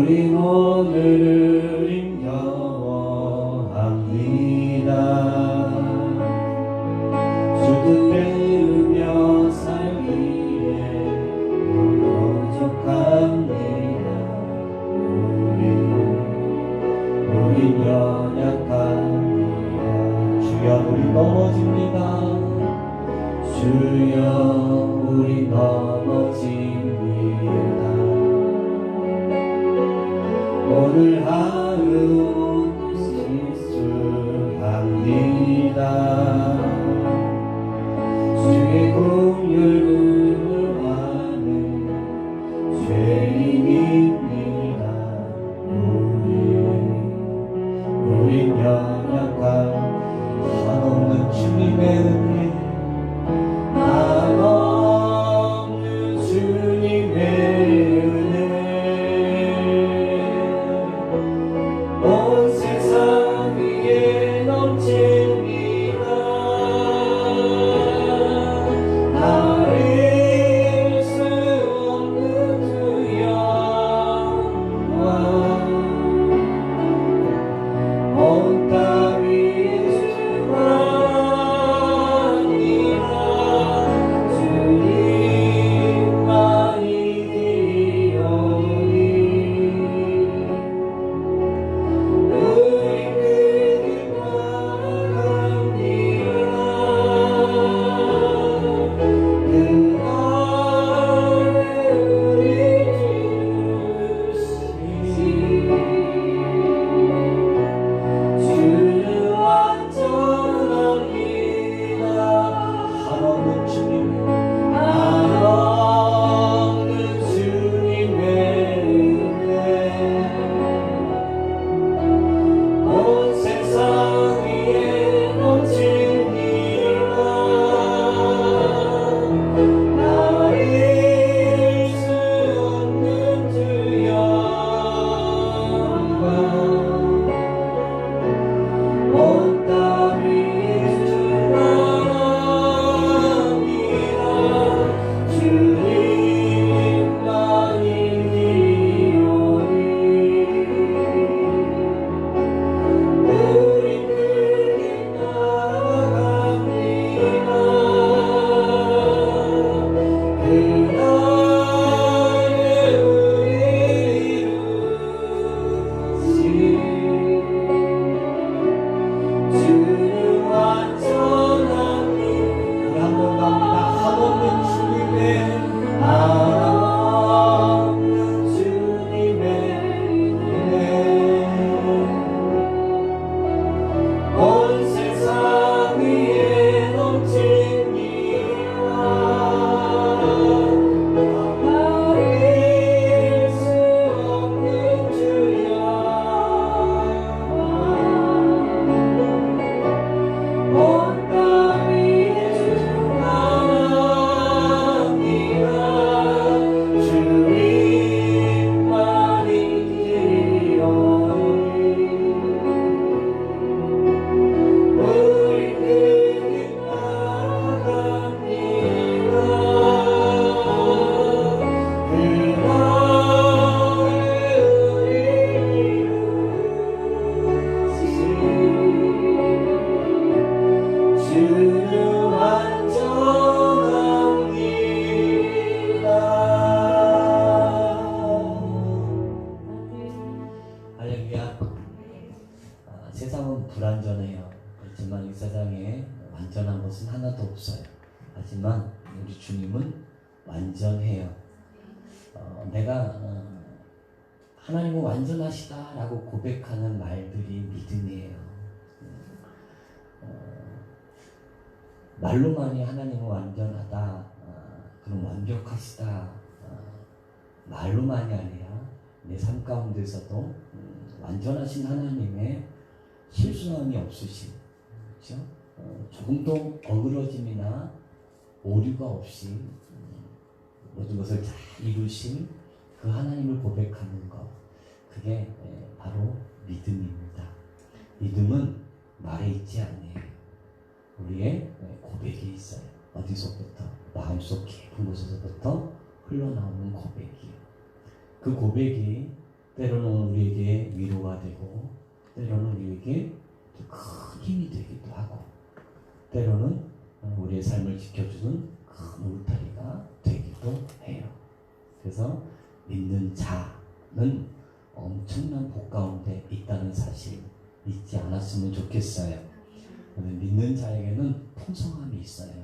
우린 오늘을 힘겨워합니다. 주뜻 배우며 살기에 부족합니다. 우린 연약합니다. 주여 우리 넘어집니다. 주여 우리 넘어집니다. 오늘 하루 실수합니다. 주의 긍휼 구하는 죄인입니다. 우린 연약한 한없는 주님의 은혜, 한없는 주님의 은혜, 온 세상 위에 넘칩니다. 가릴 수 없는 주 영광, 온 땅 위에 주만이라. 주님만이 기리오니 우리 크게 바라갑니다. 그날에 우리 주시니 주는 완전합니다. 한없는 주님, 한없는 주님의 은혜, 온 세상 위에 넘칩니다. 가릴 수 없는 주 영광, 온 땅 위에 주만이라. 주님만이 기리오니 우리 크게 나아갑니다. 그날에 우리 이루시리. 주는 완전합니다. 우리 한번 갑니다. 한없는 주님의, 한없는 주님의 은혜, 온 세상 위에 넘칩니다. 가릴 수 없는 주 영광, 온 땅 위에 주만이라. 주님만이 기리오니 우리 크게 나아갑니다. 그날에 우리 이루시리. 주는 완전합니다. 할렐루야. 세상은 불완전해요. 그렇지만 이 세상에 완전한 것은 하나도 없어요. 하지만 우리 주님은 완전해요. 내가 하나님은 완전하시다라고 고백하는 말들이 믿음이에요. 말로만이 하나님은 완전하다, 그럼 완벽하시다, 말로만이 아니라 내 삶 가운데서도 완전하신 하나님의 실수함이 없으신, 그렇죠? 조금도 어그러짐이나 오류가 없이 모든 것을 잘 이루신 그 하나님을 고백하는 것, 그게 바로 믿음입니다. 믿음은 말에 있지 않네요. 우리의 고백이 있어요. 어디서부터? 마음속 깊은 곳에서부터 흘러나오는 고백이요. 그 고백이 때로는 우리에게 위로가 되고, 때로는 우리에게 큰 힘이 되기도 하고, 때로는 우리의 삶을 지켜주는 큰 울타리가 되기도 해요. 그래서 믿는 자는 엄청난 복 가운데 있다는 사실 잊지 않았으면 좋겠어요. 믿는 자에게는 풍성함이 있어요.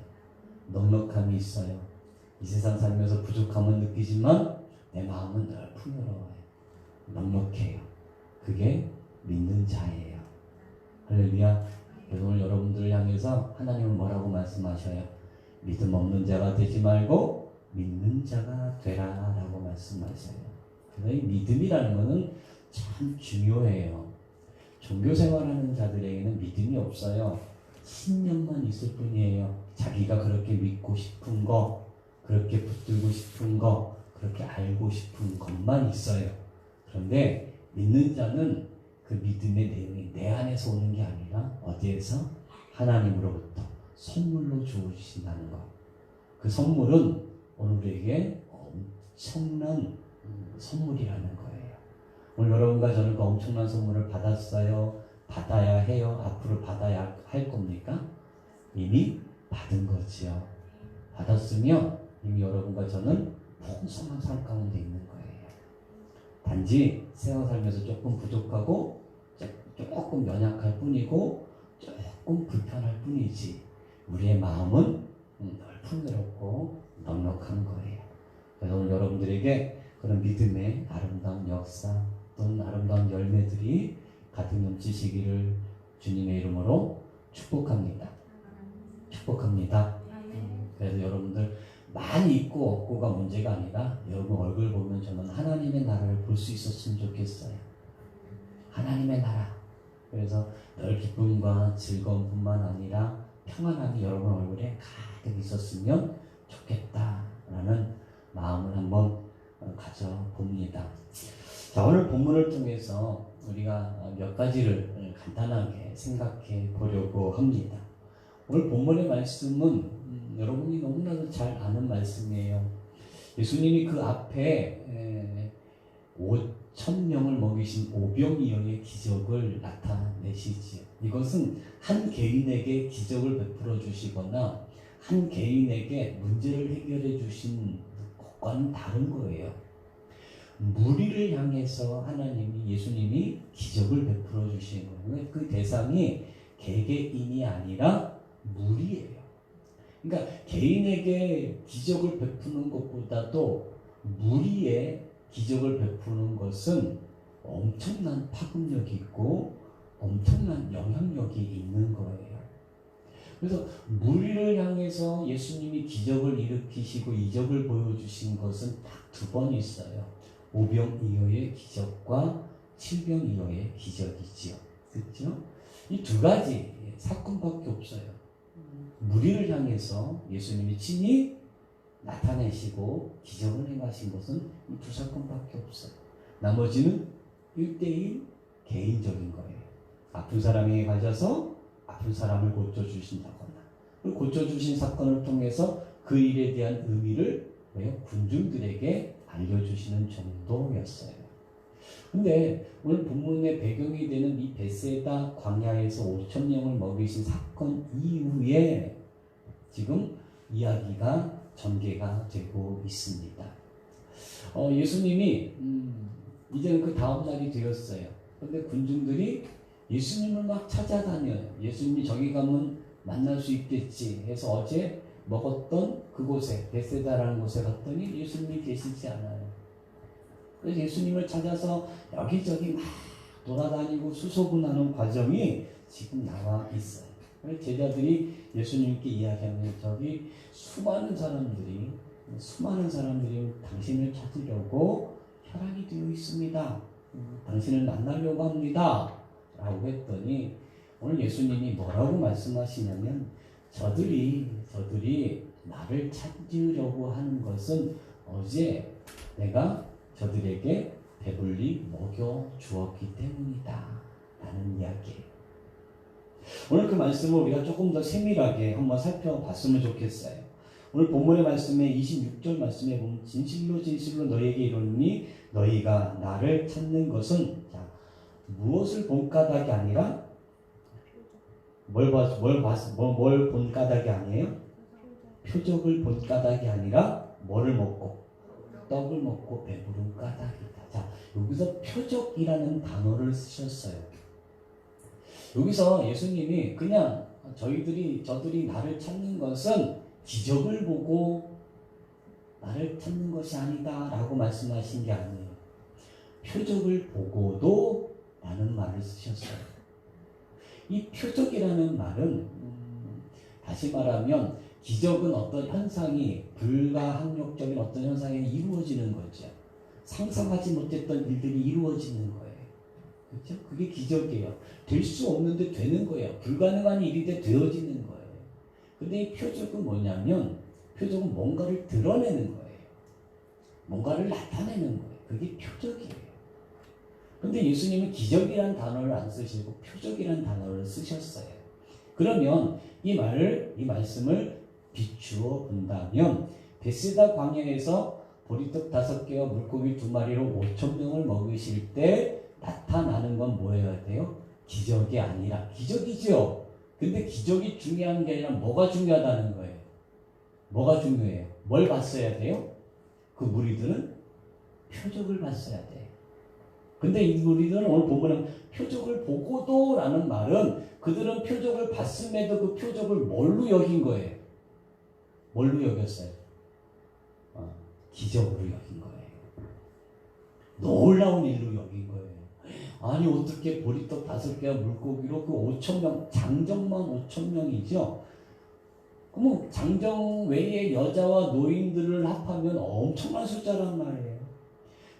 넉넉함이 있어요. 이 세상 살면서 부족함은 느끼지만 내 마음은 늘 풍요로워요. 넉넉해요. 그게 믿는 자예요. 할렐루야. 그래서 오늘 여러분들을 향해서 하나님은 뭐라고 말씀하셔요? 믿음 없는 자가 되지 말고 믿는 자가 되라 라고 말씀하셔요. 그래서 이 믿음이라는 것은 참 중요해요. 종교 생활하는 자들에게는 믿음이 없어요. 신념만 있을 뿐이에요. 자기가 그렇게 믿고 싶은 거, 그렇게 붙들고 싶은 거, 그렇게 알고 싶은 것만 있어요. 그런데 믿는 자는 그 믿음의 내용이 내 안에서 오는 게 아니라 어디에서? 하나님으로부터 선물로 주어주신다는 것. 그 선물은 오늘 우리에게 엄청난 선물이라는 거예요. 오늘 여러분과 저는 그 엄청난 선물을 받았어요? 받아야 해요? 앞으로 받아야 할 겁니까? 이미 받은 거지요. 받았으면 이미 여러분과 저는 풍성한 삶 가운데 있는 거예요. 단지 생활 살면서 조금 부족하고 조금 연약할 뿐이고 조금 불편할 뿐이지 우리의 마음은 늘 풍요롭고 넉넉한 거예요. 그래서 오늘 여러분들에게 그런 믿음의 아름다운 역사 또는 아름다운 열매들이 가득 넘치시기를 주님의 이름으로 축복합니다. 축복합니다. 그래서 여러분들 많이 있고 없고가 문제가 아니라 여러분 얼굴 보면 저는 하나님의 나라를 볼 수 있었으면 좋겠어요. 하나님의 나라. 그래서 늘 기쁨과 즐거움뿐만 아니라 평안함이 여러분 얼굴에 가득 있었으면 좋겠다라는 마음을 한번 가져봅니다. 자, 오늘 본문을 통해서 우리가 몇 가지를 간단하게 생각해 보려고 합니다. 오늘 본문의 말씀은 여러분이 너무나도 잘 아는 말씀이에요. 예수님이 그 앞에 5,000명을 먹이신 오병이어의 기적을 나타내시지요. 이것은 한 개인에게 기적을 베풀어 주시거나 한 개인에게 문제를 해결해 주신 것과는 다른 거예요. 무리를 향해서 예수님이 기적을 베풀어 주시는 거예요. 그 대상이 개개인이 아니라 무리예요. 그러니까 개인에게 기적을 베푸는 것보다도 무리에 기적을 베푸는 것은 엄청난 파급력이 있고 엄청난 영향력이 있는 거예요. 그래서 무리를 향해서 예수님이 기적을 일으키시고 이적을 보여주신 것은 딱 두 번 있어요. 오병이어의 기적과 칠병이어의 기적이지요. 그렇죠? 이 두 가지 사건밖에 없어요. 무리를 향해서 예수님이 친히 나타내시고 기적을 행하신 것은 이 두 사건밖에 없어요. 나머지는 1대1 개인적인 거예요. 아픈 사람에게 가셔서 아픈 사람을 고쳐주신다거나 고쳐주신 사건을 통해서 그 일에 대한 의미를 군중들에게 알려주시는 정도였어요. 근데 오늘 본문의 배경이 되는 이 베세다 광야에서 5,000명을 먹이신 사건 이후에 지금 이야기가 전개가 되고 있습니다. 예수님이 이제는 그 다음 날이 되었어요. 근데 군중들이 예수님을 막 찾아다녀요. 예수님이 저기 가면 만날 수 있겠지 해서 어제 먹었던 그곳에 베세다라는 곳에 갔더니 예수님이 계시지 않아요. 그래서 예수님을 찾아서 여기저기 막 돌아다니고 수소문하는 과정이 지금 나와 있어요. 그래서 제자들이 예수님께 이야기하면 저기 수많은 사람들이 당신을 찾으려고 혈안이 되어 있습니다. 당신을 만나려고 합니다. 라고 했더니 오늘 예수님이 뭐라고 말씀하시냐면 저들이 나를 찾으려고 하는 것은 어제 내가 저들에게 배불리 먹여 주었기 때문이다 라는 이야기예요. 오늘 그 말씀을 우리가 조금 더 세밀하게 한번 살펴봤으면 좋겠어요. 오늘 본문의 말씀에 26절 말씀에 보면 진실로 진실로 너희에게 이르노니 너희가 나를 찾는 것은 자, 무엇을 본 까닭이 아니라 뭘 본 까닭이 아니에요? 표적을 본 까닭이 아니라 뭐를 먹고 떡을 먹고 배부른 까닭이다. 자, 여기서 표적이라는 단어를 쓰셨어요. 여기서 예수님이 그냥 저들이 나를 찾는 것은 기적을 보고 나를 찾는 것이 아니다 라고 말씀하신 게 아니에요. 표적을 보고도 라는 말을 쓰셨어요. 이 표적이라는 말은 다시 말하면 기적은 어떤 현상이 불가항력적인 어떤 현상이 이루어지는 거죠. 상상하지 못했던 일들이 이루어지는 거예요. 그렇죠? 그게 기적이에요. 될 수 없는데 되는 거예요. 불가능한 일이 되어지는 거예요. 근데 이 표적은 뭐냐면 표적은 뭔가를 드러내는 거예요. 뭔가를 나타내는 거예요. 그게 표적이에요. 근데 예수님은 기적이란 단어를 안 쓰시고 표적이란 단어를 쓰셨어요. 그러면 이 말씀을 비추어 본다면 베세다 광야에서 보리떡 5개와 물고기 2마리로 5,000명을 먹으실 때 나타나는 건 뭐여야 돼요? 기적이 아니라 기적이죠. 근데 기적이 중요한 게 아니라 뭐가 중요하다는 거예요. 뭐가 중요해요? 뭘 봤어야 돼요? 그 무리들은 표적을 봤어야 돼요. 근데 이 무리들은 오늘 보면 표적을 보고도 라는 말은 그들은 표적을 봤음에도 그 표적을 뭘로 여긴 거예요? 뭘로 여겼어요? 기적으로 여긴 거예요. 놀라운 일로 여긴 거예요. 아니 어떻게 보리떡 5개와 물고기로 그 5,000명 장정만 5,000명이죠. 그럼 장정 외에 여자와 노인들을 합하면 엄청난 숫자란 말이에요.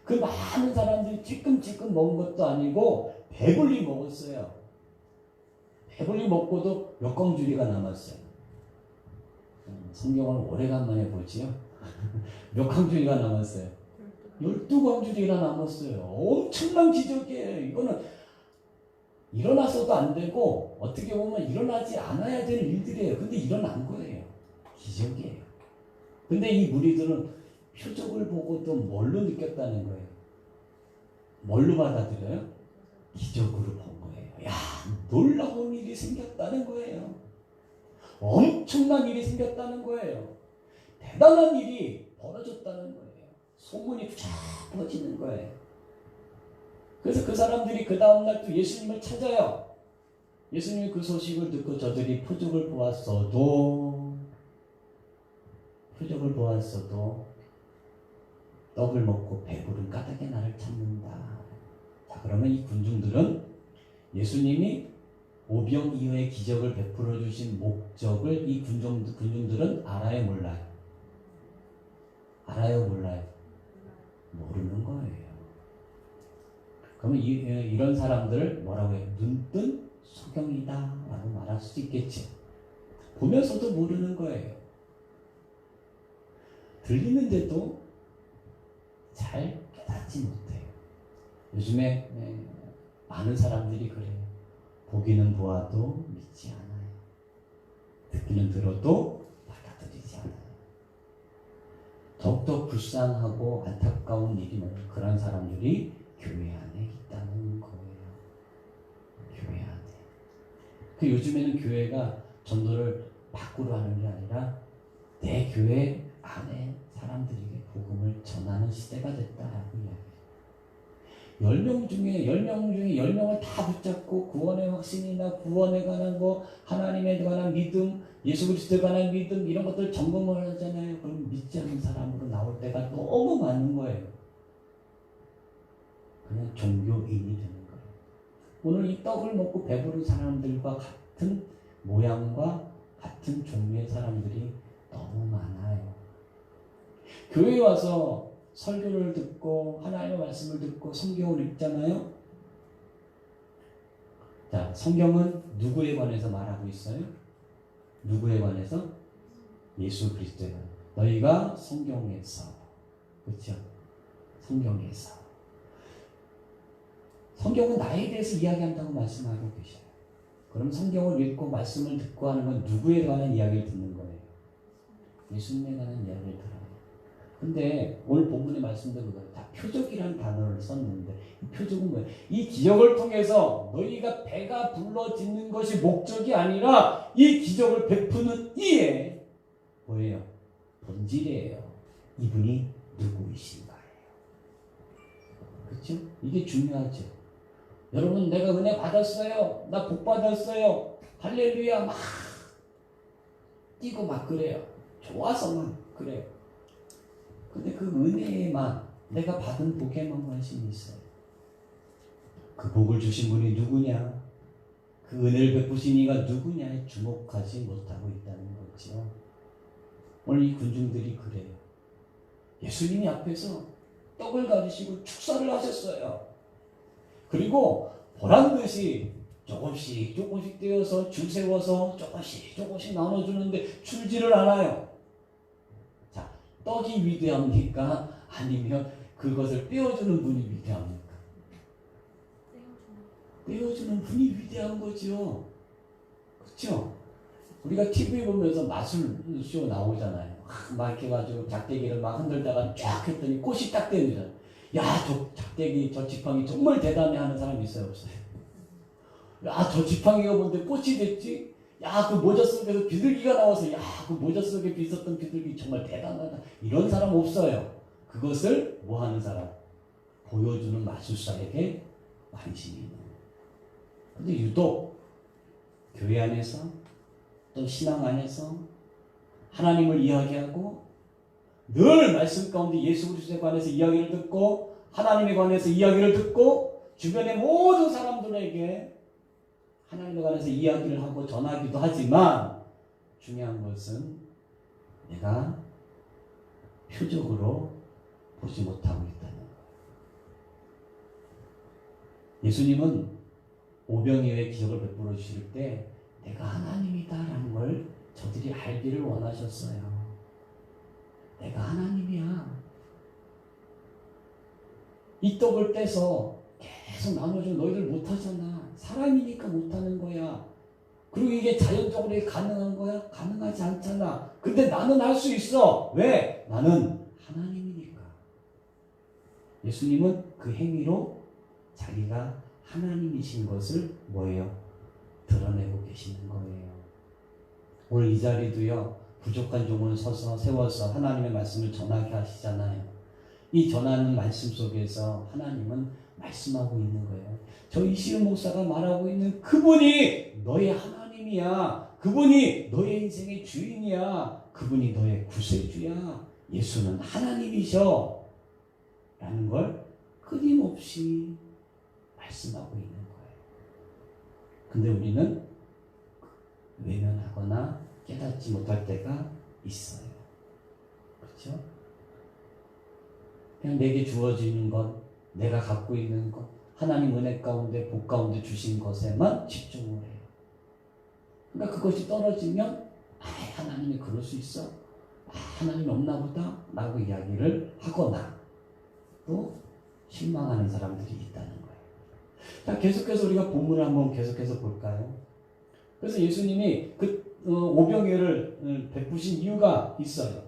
그 많은 사람들이 찔끔찔끔 먹은 것도 아니고 배불리 먹었어요. 배불리 먹고도 몇 광주리가 남았어요. 성경을 오래간만에 보지요. 몇 광주리가 남았어요. 12광주리가 남았어요. 엄청난 기적이에요. 이거는 일어나서도 안 되고 어떻게 보면 일어나지 않아야 될 일들이에요. 근데 일어난 거예요. 기적이에요. 근데 이 무리들은 표적을 보고도 뭘로 느꼈다는 거예요? 뭘로 받아들여요? 기적으로 본 거예요. 야, 놀라운 일이 생겼다는 거예요. 엄청난 일이 생겼다는 거예요. 대단한 일이 벌어졌다는 거예요. 소문이 쫙 퍼지는 거예요. 그래서 그 사람들이 그 다음날 또 예수님을 찾아요. 예수님이 그 소식을 듣고 저들이 표적을 보았어도 떡을 먹고 배부른 까닭에 나를 찾는다. 자, 그러면 이 군중들은 예수님이 오병 이후의 기적을 베풀어 주신 목적을 이 군중들은 알아요, 몰라요? 알아요, 몰라요? 모르는 거예요. 그러면 이런 사람들을 뭐라고 해요? 눈뜬 소경이다 라고 말할 수 있겠죠. 보면서도 모르는 거예요. 들리는데도 잘 깨닫지 못해요. 요즘에 많은 사람들이 그래요. 보기는 보아도 믿지 않아요. 듣기는 들어도 받아들이지 않아요. 더욱더 불쌍하고 안타까운 일이 뭐예요? 그런 사람들이 교회 안에 있다는 거예요. 교회 안에. 그 요즘에는 교회가 전도를 밖으로 하는 게 아니라 내 교회 안에 사람들에게 복음을 전하는 시대가 됐다라고 이야기해요. 10명 중에 10명을 다 붙잡고 구원의 확신이나 구원에 관한 거, 하나님에 관한 믿음, 예수 그리스도에 관한 믿음 이런 것들 점검을 하잖아요. 그럼 믿지 않는 사람으로 나올 때가 너무 많은 거예요. 그냥 종교인이 되는 거예요. 오늘 이 떡을 먹고 배부른 사람들과 같은 모양과 같은 종류의 사람들이 너무 많아요. 교회에 와서 설교를 듣고 하나님의 말씀을 듣고 성경을 읽잖아요. 자, 성경은 누구에 관해서 말하고 있어요? 누구에 관해서? 예수 그리스도에 관해서. 너희가 성경에서, 그렇죠? 성경에서. 성경은 나에 대해서 이야기한다고 말씀하고 계셔요. 그럼 성경을 읽고 말씀을 듣고 하는 건 누구에 관한 이야기를 듣는 거예요? 예수님에 관한 이야기를 들어요. 근데 오늘 본문의 말씀도 그거예요. 다 표적이라는 단어를 썼는데 이 표적은 뭐예요? 이 기적을 통해서 너희가 배가 불러짓는 것이 목적이 아니라 이 기적을 베푸는 이에 뭐예요? 본질이에요. 이분이 누구이신가예요. 그렇죠? 이게 중요하죠. 여러분, 내가 은혜 받았어요. 나 복 받았어요. 할렐루야 막 뛰고 막 그래요. 좋아서 막 그래요. 근데 그 은혜에만, 내가 받은 복에만 관심이 있어요. 그 복을 주신 분이 누구냐, 그 은혜를 베푸신 이가 누구냐에 주목하지 못하고 있다는 거죠. 오늘 이 군중들이 그래요. 예수님이 앞에서 떡을 가지시고 축사를 하셨어요. 그리고 보란듯이 조금씩 조금씩 떼어서 줄 세워서 조금씩 조금씩 나눠주는데 줄지를 않아요. 자, 떡이 위대합니까? 아니면 그것을 떼어주는 분이 위대합니까? 떼어주는 분이 위대한 거죠. 그렇죠? 우리가 TV 보면서 마술쇼 나오잖아요. 막 이렇게 가지고 작대기를 막 흔들다가 쫙 했더니 꽃이 딱 떼어지잖아요. 야, 저 작대기, 저 지팡이 정말 대단해 하는 사람이 있어요, 없어요? 야, 저 지팡이가 뭔데 꽃이 됐지? 야, 그 모자 속에서 비둘기가 나와서, 야, 그 모자 속에 있었던 비둘기 정말 대단하다. 이런 사람 없어요. 그것을 뭐 하는 사람? 보여주는 마술사에게 관심이 있는 거예요. 근데 유독 교회 안에서 또 신앙 안에서 하나님을 이야기하고 늘 말씀 가운데 예수 그리스도에 관해서 이야기를 듣고 하나님에 관해서 이야기를 듣고 주변의 모든 사람들에게 하나님에 관해서 이야기를 하고 전하기도 하지만 중요한 것은 내가 표적으로 보지 못하고 있다는 거예요. 예수님은 오병이어의 기적을 베풀어 주실 때 내가 하나님이다라는 걸 저들이 알기를 원하셨어요. 내가 하나님이야. 이 떡을 떼서 계속 나눠주면 너희들 못하잖아. 사람이니까 못하는 거야. 그리고 이게 자연적으로 가능한 거야? 가능하지 않잖아. 근데 나는 할 수 있어. 왜? 나는 하나님이니까. 예수님은 그 행위로 자기가 하나님이신 것을 뭐예요? 드러내고 계시는 거예요. 오늘 이 자리도요, 부족한 종을 서서 세워서 하나님의 말씀을 전하게 하시잖아요. 이 전하는 말씀 속에서 하나님은 말씀하고 있는 거예요. 저 이시은 목사가 말하고 있는 그분이 너의 하나님이야. 그분이 너의 인생의 주인이야. 그분이 너의 구세주야. 예수는 하나님이셔. 라는 걸 끊임없이 말씀하고 있는 거예요. 근데 우리는 외면하거나 깨닫지 못할 때가 있어요. 그렇죠? 그냥 내게 주어지는 것, 내가 갖고 있는 것, 하나님 은혜 가운데 복 가운데 주신 것에만 집중을 해요. 그러니까 그것이 떨어지면 하나님이 그럴 수 있어? 하나님이 없나 보다? 라고 이야기를 하거나 또 실망하는 사람들이 있다는 거예요. 자, 계속해서 우리가 본문을 한번 계속해서 볼까요? 그래서 예수님이 그 오병이어를 베푸신 이유가 있어요.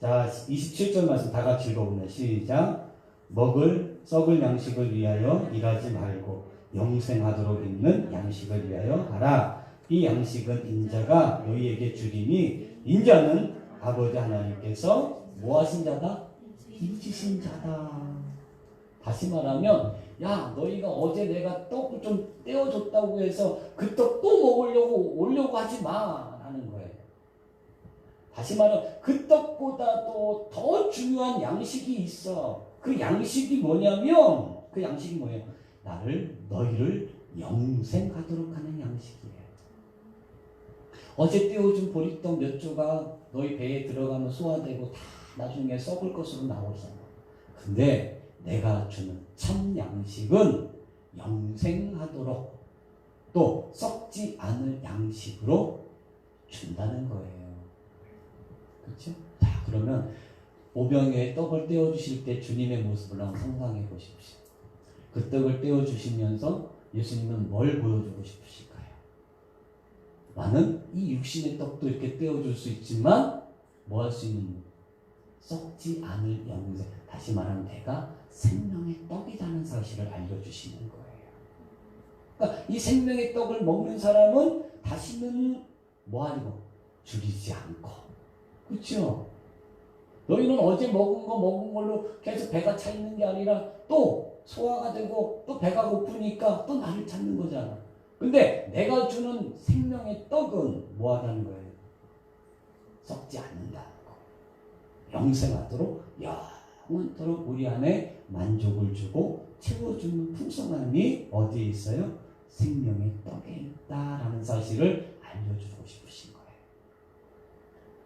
자, 27절 말씀 다 같이 읽어보면 시작. 먹을 썩을 양식을 위하여 일하지 말고 영생하도록 있는 양식을 위하여 하라. 이 양식은 인자가 너희에게 주리니 인자는 아버지 하나님께서 뭐 하신 자다? 빚지신 자다. 다시 말하면 야, 너희가 어제 내가 떡을 좀 떼어줬다고 해서 그 떡 또 먹으려고 오려고 하지 마 라는 거예요. 다시 말하면 그 떡보다도 더 중요한 양식이 있어. 그 양식이 뭐냐면 그 양식이 뭐예요? 너희를 영생하도록 하는 양식이에요. 어제 떼어준 보리떡 몇 조각 너희 배에 들어가면 소화되고 다 나중에 썩을 것으로 나오잖아. 근데 내가 주는 참 양식은 영생하도록 또 썩지 않을 양식으로 준다는 거예요. 그렇죠? 자, 그러면 오병이어의 떡을 떼어주실 때 주님의 모습을 한번 상상해 보십시오. 그 떡을 떼어주시면서 예수님은 뭘 보여주고 싶으실까요? 나는 이 육신의 떡도 이렇게 떼어줄 수 있지만 뭐 할 수 있는 썩지 않을 영생. 다시 말하면 내가 생명의 떡이라는 사실을 알려주시는 거예요. 그러니까 이 생명의 떡을 먹는 사람은 다시는 뭐하고 줄이지 않고. 그렇죠? 너희는 어제 먹은 걸로 계속 배가 차 있는 게 아니라 또 소화가 되고 또 배가 고프니까 또 나를 찾는 거잖아. 근데 내가 주는 생명의 떡은 뭐 하다는 거예요? 썩지 않는다는 거. 영생하도록 영원토록 우리 안에 만족을 주고 채워주는 풍성함이 어디에 있어요? 생명의 떡에 있다라는 사실을 알려주고 싶으신 거예요.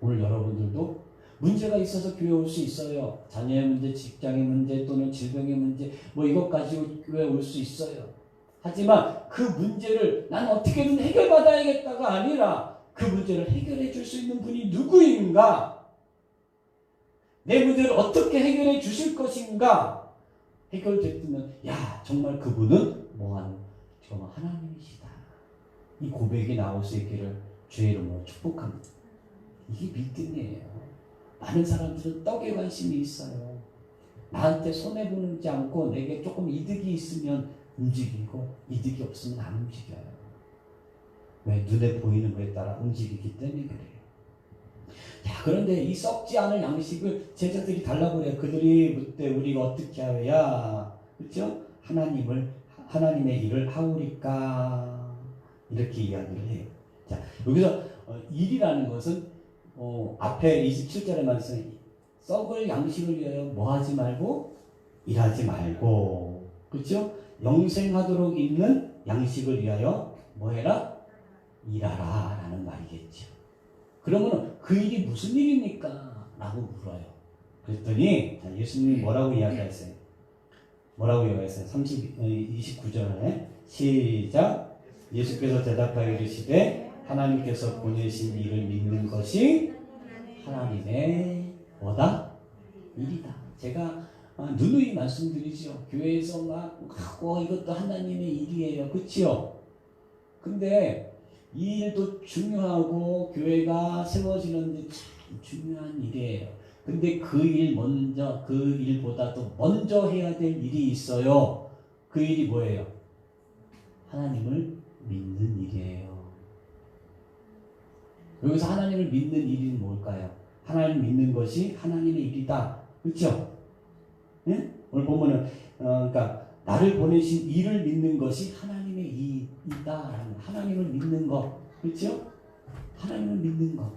오늘 여러분들도 문제가 있어서 교회 올 수 있어요. 자녀의 문제, 직장의 문제 또는 질병의 문제 뭐 이것 가지고 교회 올 수 있어요. 하지만 그 문제를 난 어떻게든 해결받아야겠다가 아니라 그 문제를 해결해 줄 수 있는 분이 누구인가? 내 문제를 어떻게 해결해 주실 것인가? 해결됐으면 야 정말 그분은 뭐하는 정말 하나님이시다. 이 고백이 나올 수 있기를 주의 이름으로 축복합니다. 이게 믿음이에요. 많은 사람들은 떡에 관심이 있어요. 나한테 손해보지 않고 내게 조금 이득이 있으면 움직이고 이득이 없으면 안 움직여요. 왜? 눈에 보이는 거에 따라 움직이기 때문에 그래요. 자, 그런데 이 썩지 않은 양식을 제자들이 달라고 그래요. 그들이 묻되 우리가 어떻게 하여야 그렇죠? 하나님의 일을 하오리까 이렇게 이야기를 해요. 자, 여기서 일이라는 것은 앞에 27절에 말씀에 썩을 양식을 위하여 뭐 하지 말고 일하지 말고 그렇죠? 영생하도록 있는 양식을 위하여 뭐 해라? 일하라 라는 말이겠죠. 그러면 그 일이 무슨 일입니까? 라고 물어요. 그랬더니 예수님이 뭐라고 이야기했어요? 29절에 시작. 예수께서 대답하여 이르시되 하나님께서 보내신 일을 믿는 것이 하나님의 뭐다? 일이다. 제가 누누이 말씀드리죠. 교회에서 막 이것도 하나님의 일이에요. 그치요? 근데 이 일도 중요하고 교회가 세워지는데 참 중요한 일이에요. 근데 그 일보다도 먼저 해야 될 일이 있어요. 그 일이 뭐예요? 하나님을 믿는 일이에요. 여기서 하나님을 믿는 일이 뭘까요? 하나님을 믿는 것이 하나님의 일이다. 그렇죠? 네? 오늘 보면은 그러니까 나를 보내신 이를 믿는 것이 하나님의 일이다. 하나님을 믿는 것. 그렇죠? 하나님을 믿는 것.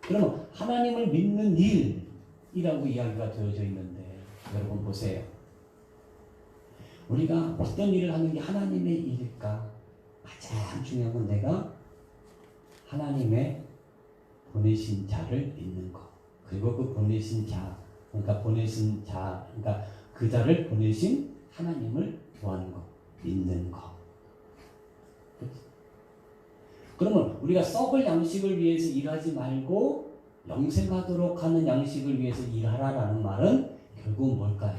그러면 하나님을 믿는 일이라고 이야기가 되어져 있는데 여러분 보세요. 우리가 어떤 일을 하는 게 하나님의 일일까? 가장 중요한 건 내가 하나님의 보내신 자를 믿는 것. 그리고 그 보내신 자, 그러니까 그 자를 보내신 하나님을 구하는 것, 믿는 것. 그러면 우리가 썩을 양식을 위해서 일하지 말고 영생하도록 하는 양식을 위해서 일하라라는 말은 결국 뭘까요?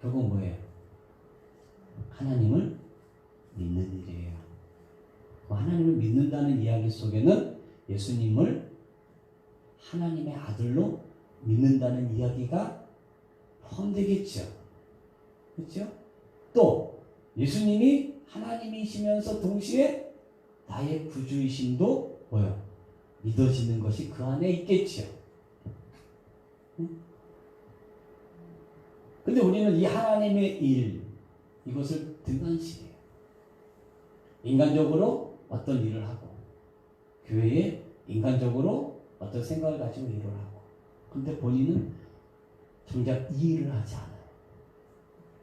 결국 뭐예요? 하나님을 믿는 일이에요. 하나님을 믿는다는 이야기 속에는 예수님을 하나님의 아들로 믿는다는 이야기가 포함되겠죠. 그렇죠? 또 예수님이 하나님이시면서 동시에 나의 구주이심도 뭐요? 믿어지는 것이 그 안에 있겠죠. 근데 우리는 이 하나님의 일, 이것을 등한시해요. 인간적으로 어떤 일을 하고 교회에 인간적으로 어떤 생각을 가지고 일을 하고 근데 본인은 정작 이 일을 하지 않아요.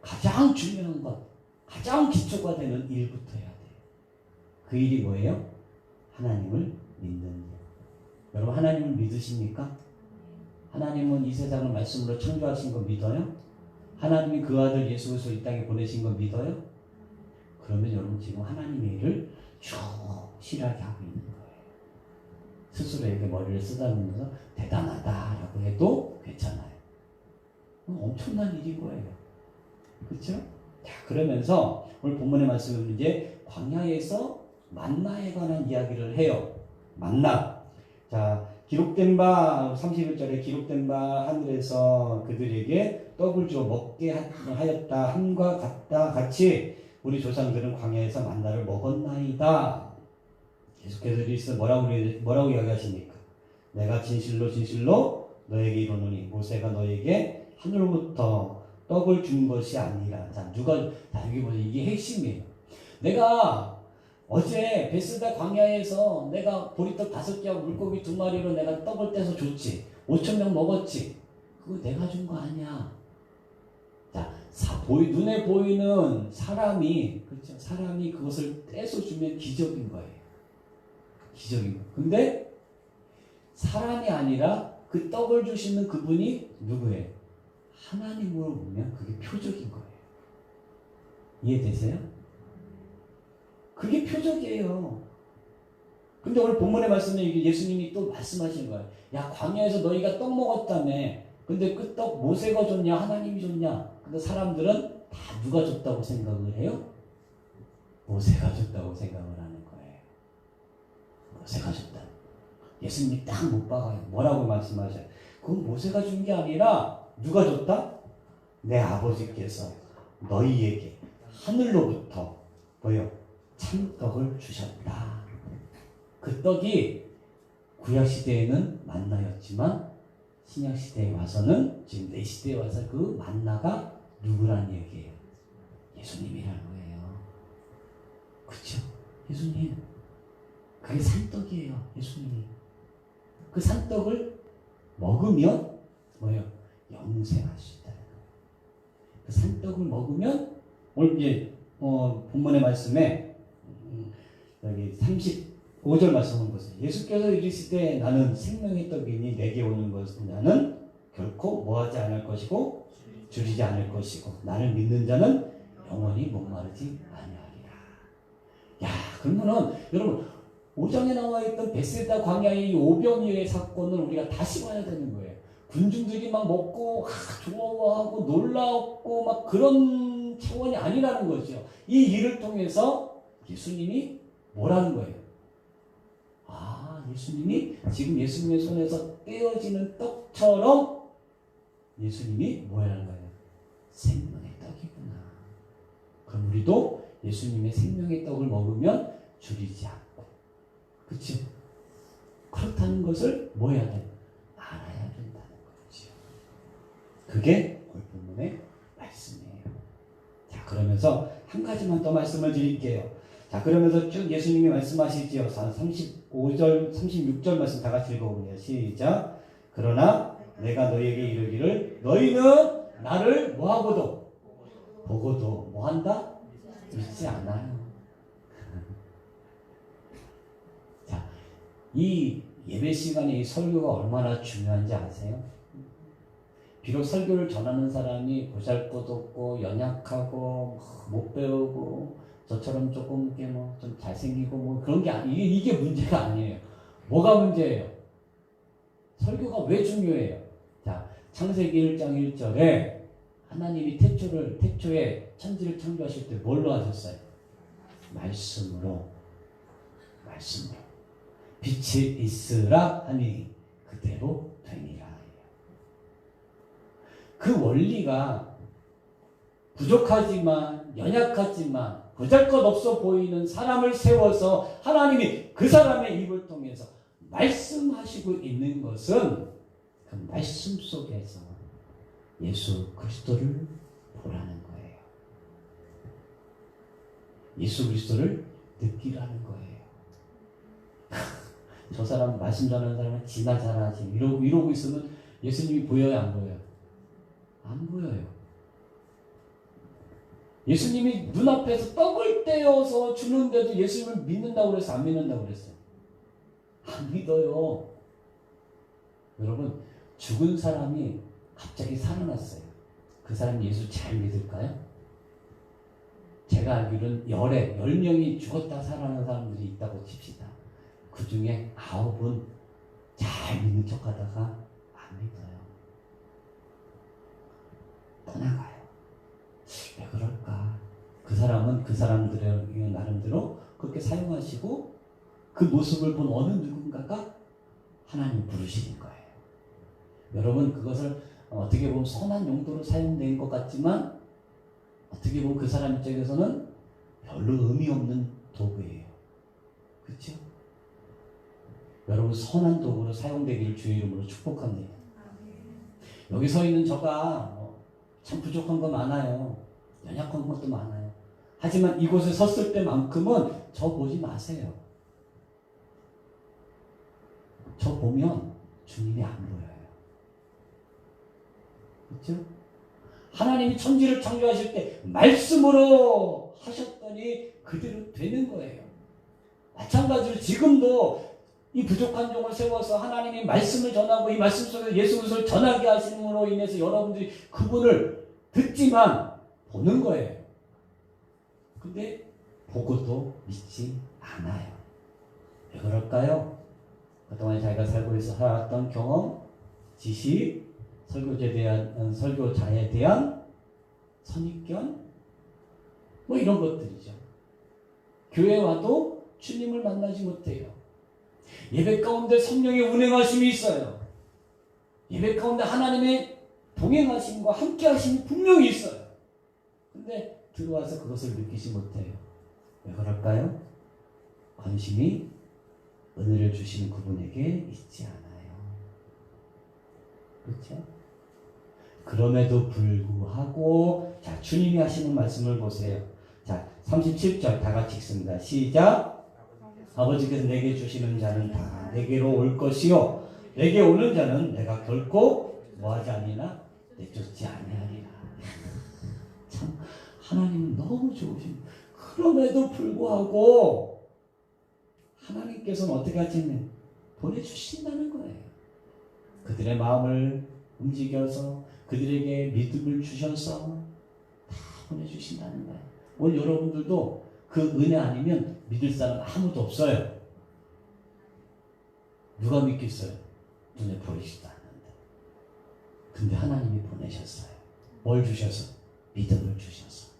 가장 중요한 것, 가장 기초가 되는 일부터 해야 돼요. 그 일이 뭐예요? 하나님을 믿는 일. 여러분 하나님을 믿으십니까? 하나님은 이 세상을 말씀으로 창조하신 거 믿어요? 하나님이 그 아들 예수 그리스도 이 땅에 보내신 거 믿어요? 그러면 여러분 지금 하나님의 일을 충실하게 하고 있는 거예요. 스스로에게 머리를 쓰다보면서 대단하다라고 해도 괜찮아요. 엄청난 일인 거예요. 그렇죠? 자, 그러면서 오늘 본문의 말씀은 이제 광야에서 만나에 관한 이야기를 해요. 만나. 자, 기록된 바 31절에 기록된 바 하늘에서 그들에게 떡을 주어 먹게 하였다 함과 같이 우리 조상들은 광야에서 만나를 먹었나이다. 계속해서 그리스도 뭐라고 이야기하십니까? 내가 진실로 진실로 너에게 이르노니 모세가 너에게 하늘로부터 떡을 준 것이 아니라. 자, 여기 보세요. 이게 핵심이에요. 내가 어제 베스다 광야에서 내가 보리떡 5개하고 물고기 2마리로 내가 떡을 떼서 줬지. 5,000명 먹었지. 그거 내가 준 거 아니야. 자, 눈에 보이는 사람이, 그렇죠? 사람이 그것을 떼서 주면 기적인 거예요. 기적인 거예요. 근데 사람이 아니라 그 떡을 주시는 그분이 누구예요? 하나님으로 보면 그게 표적인 거예요. 이해되세요? 그게 표적이에요. 근데 오늘 본문의 말씀에 예수님이 또 말씀하시는 거예요. 야, 광야에서 너희가 떡 먹었다며. 근데 그 떡 모세가 줬냐? 하나님이 줬냐? 근데 사람들은 다 누가 줬다고 생각을 해요? 모세가 줬다고 생각을 하는 거예요. 모세가 줬다. 예수님이 딱 못 박아요. 뭐라고 말씀하셔요? 그건 모세가 준 게 아니라 누가 줬다? 내 아버지께서 너희에게 하늘로부터 뭐요? 참떡을 주셨다. 그 떡이 구약시대에는 만나였지만 신약시대에 와서는 지금 내 시대에 와서 그 만나가 누구란 얘기예요? 예수님이라는 거예요. 그렇죠? 예수님. 그게 산떡이에요. 예수님이. 그 산떡을 먹으면 뭐예요? 영생할 수 있다는 거예요. 그 산떡을 먹으면 오늘 이제 본문의 말씀에 여기 35절 말씀을 보세요. 예수께서 이르실 때 나는 생명의 떡이니 내게 오는 것은 나는 결코 뭐하지 않을 것이고 줄이지 않을 것이고 나를 믿는 자는 영원히 목마르지 아니하리라. 야, 그러면은 여러분 5장에 나와 있던 베세다 광야의 이 오병이어의 사건을 우리가 다시 봐야 되는 거예요. 군중들이 막 먹고 좋아하고 놀라웠고 막 그런 차원이 아니라는 거죠. 이 일을 통해서 예수님이 뭐라는 거예요? 아, 예수님이 지금 예수님의 손에서 떼어지는 떡처럼 예수님이 뭐라는 거예요? 생명의 떡이구나. 그럼 우리도 예수님의 생명의 떡을 먹으면 줄이지 않고, 그렇죠? 그렇다는 것을 뭐 해야 돼? 알아야 된다는 거죠. 그게 오늘 본문의 말씀이에요. 자, 그러면서 한 가지만 더 말씀을 드릴게요. 자, 그러면서 쭉 예수님이 말씀하시지요. 35절, 36절 말씀 다 같이 읽어보세요. 시작. 그러나 내가 너희에게 이르기를 너희는 나를 뭐하고도 보고도 뭐한다? 믿지 않아요. 자, 이 예배 시간에 이 설교가 얼마나 중요한지 아세요? 비록 설교를 전하는 사람이 보잘것없고 연약하고 못 배우고 저처럼 조금 이렇게 뭐 좀 잘생기고 뭐 그런 게 이게 문제가 아니에요. 뭐가 문제예요? 설교가 왜 중요해요? 자, 창세기 1장 1절에 하나님이 태초에 천지를 창조하실 때 뭘로 하셨어요? 말씀으로. 빛이 있으라 하니 그대로 되니라. 그 원리가 부족하지만 연약하지만 보잘것없어 보이는 사람을 세워서 하나님이 그 사람의 입을 통해서 말씀하시고 있는 것은 그 말씀 속에서 예수 그리스도를 보라는 거예요. 예수 그리스도를 느끼라는 거예요. 저 사람 말씀 전하는 사람은 지나 잘하지 이러고 있으면 예수님이 보여요, 안 보여요? 안 보여요. 예수님이 눈앞에서 떡을 떼어서 주는데도 예수님을 믿는다고 그랬어? 안 믿는다고 그랬어요? 안 믿어요. 여러분, 죽은 사람이 갑자기 살아났어요. 그 사람이 예수 잘 믿을까요? 제가 알기로는 10명이 죽었다 살아난 사람들이 있다고 칩시다. 그 중에 9은 잘 믿는 척 하다가 안 믿어요. 떠나가요. 왜 그럴까? 그 사람은 그 사람들의 나름대로 그렇게 사용하시고 그 모습을 본 어느 누군가가 하나님 부르시는 거예요. 여러분 그것을 어떻게 보면 선한 용도로 사용된 것 같지만 어떻게 보면 그 사람 입장에서는 별로 의미 없는 도구예요. 그렇죠? 여러분 선한 도구로 사용되기를 주의 이름으로 축복합니다. 여기 서 있는 저가 참 부족한 거 많아요. 연약한 것도 많아요. 하지만 이곳에 섰을 때만큼은 저 보지 마세요. 저 보면 주님이 안 보여요. 그렇죠? 하나님이 천지를 창조하실 때 말씀으로 하셨더니 그대로 되는 거예요. 마찬가지로 지금도 이 부족한 종을 세워서 하나님이 말씀을 전하고 이 말씀 속에서 예수 그리스도를 전하게 하심으로 인해서 여러분들이 그분을 듣지만 보는 거예요. 근데 보고도 믿지 않아요. 왜 그럴까요? 그동안 자기가 살고 있어 살았던 경험, 지식, 설교자에 대한 선입견, 뭐 이런 것들이죠. 교회 와도 주님을 만나지 못해요. 예배 가운데 성령의 운행하심이 있어요. 예배 가운데 하나님의 동행하심과 함께하심이 분명히 있어요. 근데 들어와서 그것을 느끼지 못해요. 왜 그럴까요? 관심이 은혜를 주시는 그분에게 있지 않아요. 그렇죠? 그럼에도 불구하고 자 주님이 하시는 말씀을 보세요. 자 37절 다 같이 읽습니다. 시작. 아버지께서 내게 주시는 자는 다 내게로 올 것이요 내게 오는 자는 내가 결코 뭐하지 아니나 내쫓지 아니하리라. 참 하나님은 너무 좋으신. 그럼에도 불구하고 하나님께서는 어떻게 하시냐면 보내주신다는 거예요. 그들의 마음을 움직여서 그들에게 믿음을 주셔서 다 보내주신다는 거예요. 오늘 여러분들도 그 은혜 아니면 믿을 사람 아무도 없어요. 누가 믿겠어요? 눈에 보이지도 않는데. 근데 하나님이 보내셨어요. 뭘 주셔서? 믿음을 주셔서.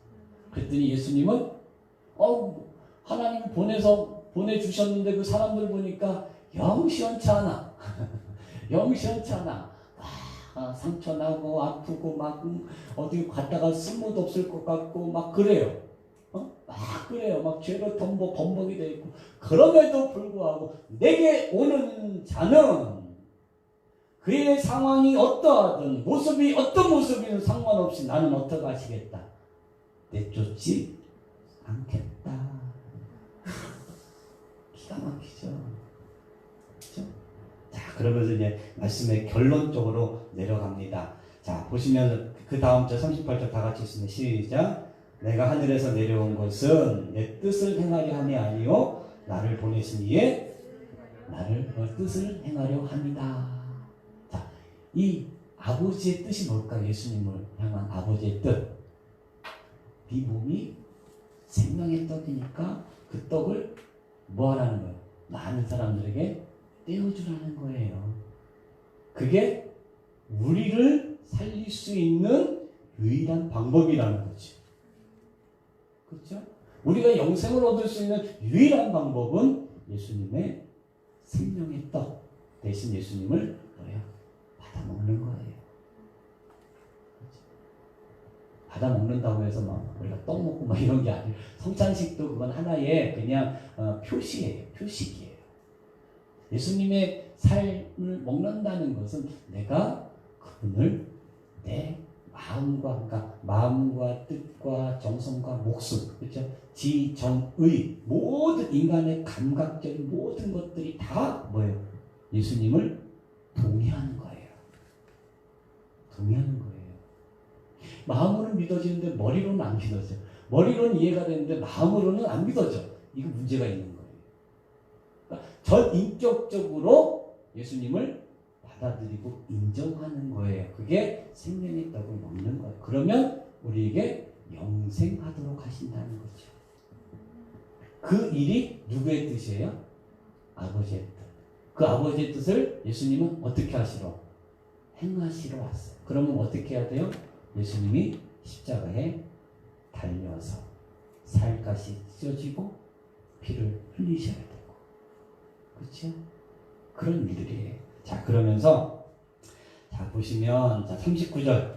그랬더니 예수님은 하나님이 보내주셨는데 그 사람들 보니까 영 시원치 않아. 영 시원치 않아. 상처 나고 아프고 막 어디 갔다가 쓸모도 없을 것 같고 막 그래요. 막 그래요. 막 죄로 범벅이 되어 있고. 그럼에도 불구하고 내게 오는 자는 그의 상황이 어떠하든 모습이 어떤 모습이든 상관없이 나는 어떻게 하시겠다. 내쫓지 않겠다. 기가 막히죠. 그렇죠? 자, 그러면서 이제 말씀의 결론적으로 내려갑니다. 자, 보시면 그 다음 절 38절 다 같이 있습니다. 시작. 내가 하늘에서 내려온 것은 내 뜻을 행하려 함이 아니요 나를 보내신 이의 나를 뜻을 행하려 합니다. 자, 이 아버지의 뜻이 뭘까? 예수님을 향한 아버지의 뜻. 네 몸이 생명의 떡이니까 그 떡을 뭐 하라는 거예요? 많은 사람들에게 떼어주라는 거예요. 그게 우리를 살릴 수 있는 유일한 방법이라는 거지. 그렇죠? 우리가 영생을 얻을 수 있는 유일한 방법은 예수님의 생명의 떡 대신 예수님을 뭐예요? 받아 먹는 거예요. 그렇죠? 받아 먹는다고 해서 막 우리가 떡 먹고 막 이런 게 아니에요. 성찬식도 그건 하나의 그냥 표시예요. 표식이에요. 예수님의 삶을 먹는다는 것은 내가 그분을 내 마음과 뜻과 정성과 목숨, 그렇죠? 지정의 모든 인간의 감각적인 모든 것들이 다 뭐예요? 예수님을 동의하는 거예요. 동의하는 거예요. 마음으로는 믿어지는데 머리로는 안 믿어져요. 머리로는 이해가 되는데 마음으로는 안 믿어져. 이거 문제가 있는 거예요. 그러니까 전 인격적으로 예수님을 받아들이고 인정하는 거예요. 그게 생명의 떡을 먹는 거예요. 그러면 우리에게 영생하도록 하신다는 거죠. 그 일이 누구의 뜻이에요? 아버지의 뜻. 그 아버지의 뜻을 예수님은 어떻게 하시러? 행하시러 왔어요. 그러면 어떻게 해야 돼요? 예수님이 십자가에 달려서 살갗이 찢어지고 피를 흘리셔야 되고, 그렇죠? 그런 일들이에요. 자, 그러면서 자 보시면 자 39절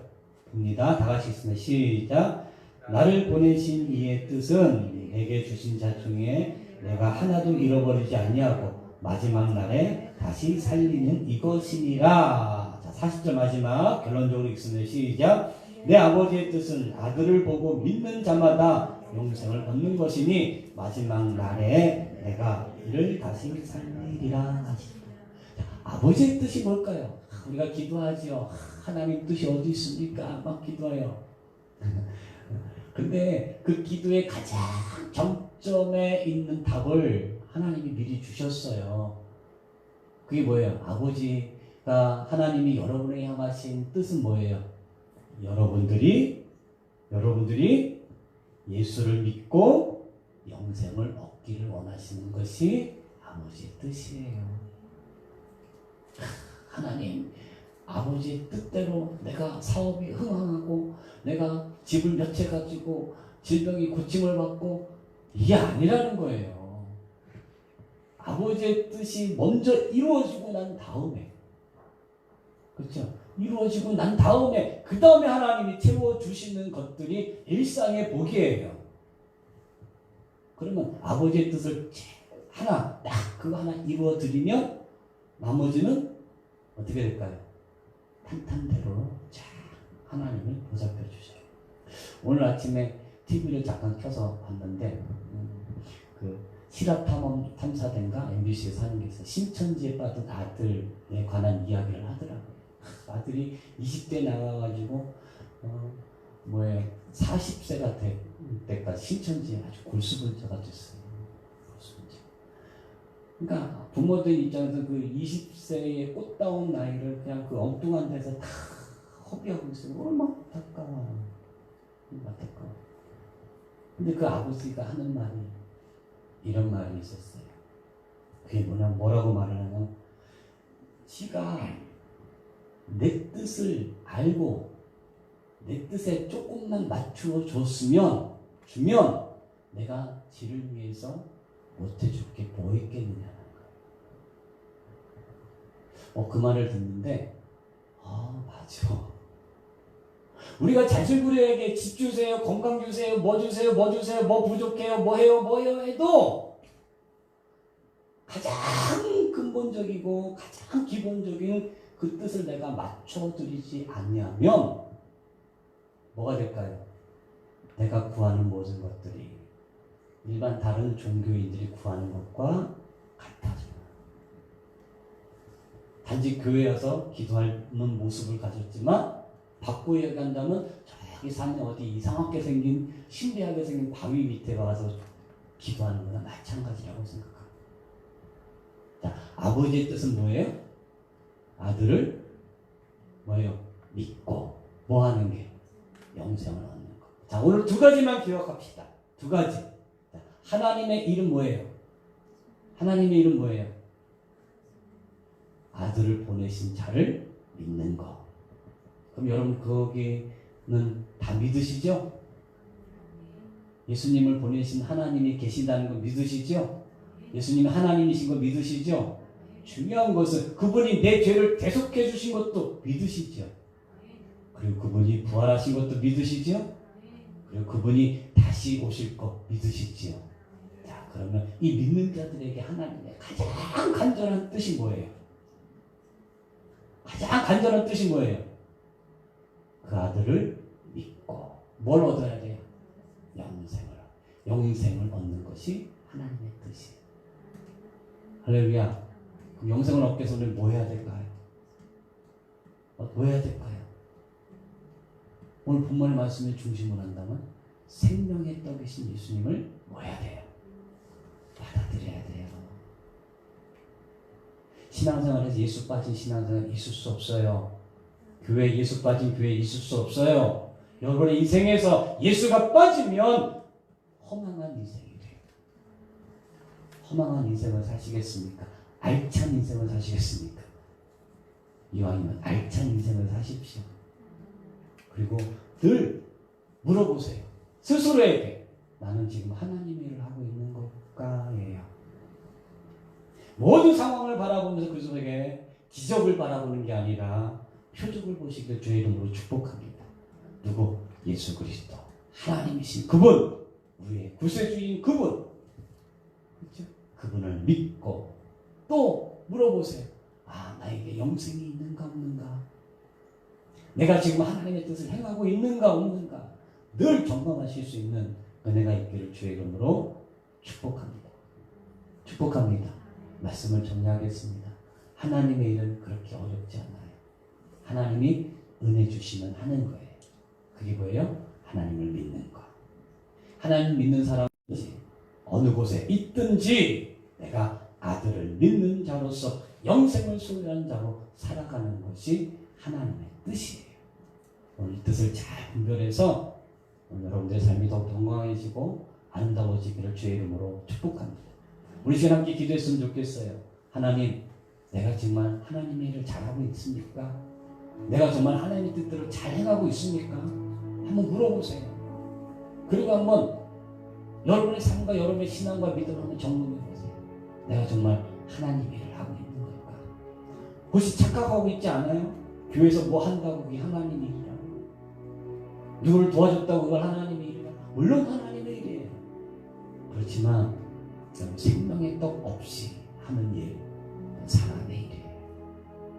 봅니다. 다 같이 있습니다. 시작. 나를 보내신 이의 뜻은 내게 주신 자 중에 내가 하나도 잃어버리지 아니하고 마지막 날에 다시 살리는 이것이니라. 자 40절 마지막 결론적으로 읽습니다. 시작. 내 아버지의 뜻은 아들을 보고 믿는 자마다 영생을 얻는 것이니 마지막 날에 내가 이를 다시 살리리라 하시니라. 아버지의 뜻이 뭘까요? 우리가 기도하지요. 하나님 뜻이 어디 있습니까? 막 기도해요. 근데 그 기도의 가장 정점에 있는 답을 하나님이 미리 주셨어요. 그게 뭐예요? 아버지가 하나님이 여러분에게 향하신 뜻은 뭐예요? 여러분들이 예수를 믿고 영생을 얻기를 원하시는 것이 아버지의 뜻이에요. 하나님, 아버지의 뜻대로 내가 사업이 흥황하고 내가 집을 몇 채 가지고 질병이 고침을 받고 이게 아니라는 거예요. 아버지의 뜻이 먼저 이루어지고 난 다음에, 그렇죠? 이루어지고 난 다음에 그 다음에 하나님이 채워주시는 것들이 일상의 복이에요. 그러면 아버지의 뜻을 하나 딱 그거 하나 이루어드리면 나머지는 어떻게 될까요? 탄탄대로 쫙 하나님이 보살펴 주셔요. 오늘 아침에 TV를 잠깐 켜서 봤는데 그 실화 탐사대인가 MBC에서 하는 게 있어요. 신천지에 빠진 아들에 관한 이야기를 하더라고요. 아들이 20대 나와가지고 40세가 될 때까지 신천지에 아주 골수분자가 됐어요. 골수분자. 그러니까 부모들 입장에서 그 20세의 꽃다운 나이를 그냥 그 엉뚱한 데서 다 허비하고 있어요. 얼마나 안타까워. 안타까워. 근데 그 아버지가 하는 말이 이런 말이 있었어요. 그게 뭐라고 말을 하냐면 지가 내 뜻을 알고 내 뜻에 조금만 맞추어 주면 내가 지를 위해서 못해줄 게 뭐 있겠느냐는 거예요. 그 말을 듣는데 맞아. 우리가 자질구레에게 집 주세요, 건강 주세요, 뭐 주세요, 뭐 부족해요, 뭐 해요 해도 가장 근본적이고 가장 기본적인 그 뜻을 내가 맞춰드리지 않으면 뭐가 될까요? 내가 구하는 모든 것들이 일반 다른 종교인들이 구하는 것과 같아져요. 단지 교회에 와서 기도하는 모습을 가졌지만 바꾸어 얘기한다면 저기 산에 어디 이상하게 생긴 신비하게 생긴 바위 밑에 가서 기도하는 거나 마찬가지라고 생각합니다. 자, 아버지의 뜻은 뭐예요? 아들을 믿고 뭐 하는 게? 영생을 얻는 거. 자, 오늘 두 가지만 기억합시다. 두 가지. 자, 하나님의 이름 뭐예요? 하나님의 이름 뭐예요? 아들을 보내신 자를 믿는 거. 그럼 여러분 거기는 다 믿으시죠? 예수님을 보내신 하나님이 계신다는 거 믿으시죠? 예수님이 하나님이신 거 믿으시죠? 중요한 것은 그분이 내 죄를 대속해 주신 것도 믿으시죠? 그리고 그분이 부활하신 것도 믿으시죠? 그리고 그분이 다시 오실 것 믿으시죠? 자, 그러면 이 믿는 자들에게 하나님의 가장 간절한 뜻이 뭐예요? 가장 간절한 뜻이 뭐예요? 그 아들을 믿고 뭘 얻어야 돼요? 영생을 얻는 것이 하나님의 뜻이에요. 할렐루야. 그럼 영생을 얻기 위해서 우리는 뭐 해야 될까요? 뭐 해야 될까요? 오늘 본문의 말씀에 중심을 한다면 생명의 떡이신 예수님을 뭐 해야 돼요? 받아들여야 돼요. 신앙생활에서 예수 빠진 신앙생활 있을 수 없어요. 교회 예수 빠진 교회 있을 수 없어요. 여러분의 인생에서 예수가 빠지면 허망한 인생이 돼요. 허망한 인생을 사시겠습니까? 알찬 인생을 사시겠습니까? 이왕이면 알찬 인생을 사십시오. 그리고 늘 물어보세요. 스스로에게 나는 지금 하나님의 일을 하고 있는 걸까예요. 모든 상황을 바라보면서 그 속에 기적을 바라보는 게 아니라 표적을 보시길 주의 이름으로 축복합니다. 누구? 예수 그리스도 하나님이신 그분, 우리의 구세주인 그분, 그렇죠? 그분을 믿고 또 물어보세요. 아, 나에게 영생이 있는가 없는가? 내가 지금 하나님의 뜻을 행하고 있는가 없는가? 늘 점검하실 수 있는 은혜가 있기를 주의 이름으로 축복합니다. 축복합니다. 말씀을 정리하겠습니다. 하나님의 일은 그렇게 어렵지 않아요. 하나님이 은혜 주시면 하는 거예요. 그게 뭐예요? 하나님을 믿는 것. 하나님 믿는 사람이지 어느 곳에 있든지 내가 아들을 믿는 자로서 영생을 소유하는 자로 살아가는 것이 하나님의 뜻이에요. 오늘 이 뜻을 잘 분별해서 오늘 여러분들의 삶이 더욱 건강해지고 아름다워지기를 주의 이름으로 축복합니다. 우리 시간 함께 기도했으면 좋겠어요. 하나님, 내가 정말 하나님의 일을 잘하고 있습니까? 내가 정말 하나님의 뜻대로 잘 행하고 있습니까? 한번 물어보세요. 그리고 한번 여러분의 삶과 여러분의 신앙과 믿음을 한번 점검해보세요. 내가 정말 하나님의 일을 하고 있는 걸까? 혹시 착각하고 있지 않아요? 교회에서 뭐 한다고 그게 하나님의 일이라고, 누구를 도와줬다고 그걸 하나님의 일이라고. 물론 하나님의 일이에요. 그렇지만 생명의 떡 없이 하는 일, 사람의 일이에요.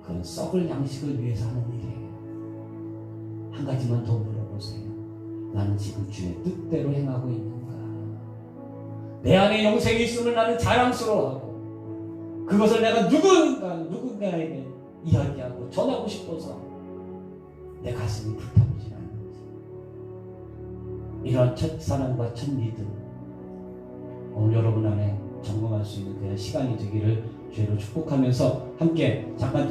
그건 썩을 양식을 위해서 하는 일이에요. 한 가지만 더 물어보세요. 나는 지금 주의 뜻대로 행하고 있는가? 내 안에 영생이 있음을 나는 자랑스러워하고 그것을 내가 누군가에게 이야기하고 전하고 싶어서 내 가슴이 불타오르지 않는지. 이러한 첫사랑과 첫 믿음, 오늘 여러분 안에 점검할 수 있는 그런 시간이 되기를 주로 축복하면서 함께 잠깐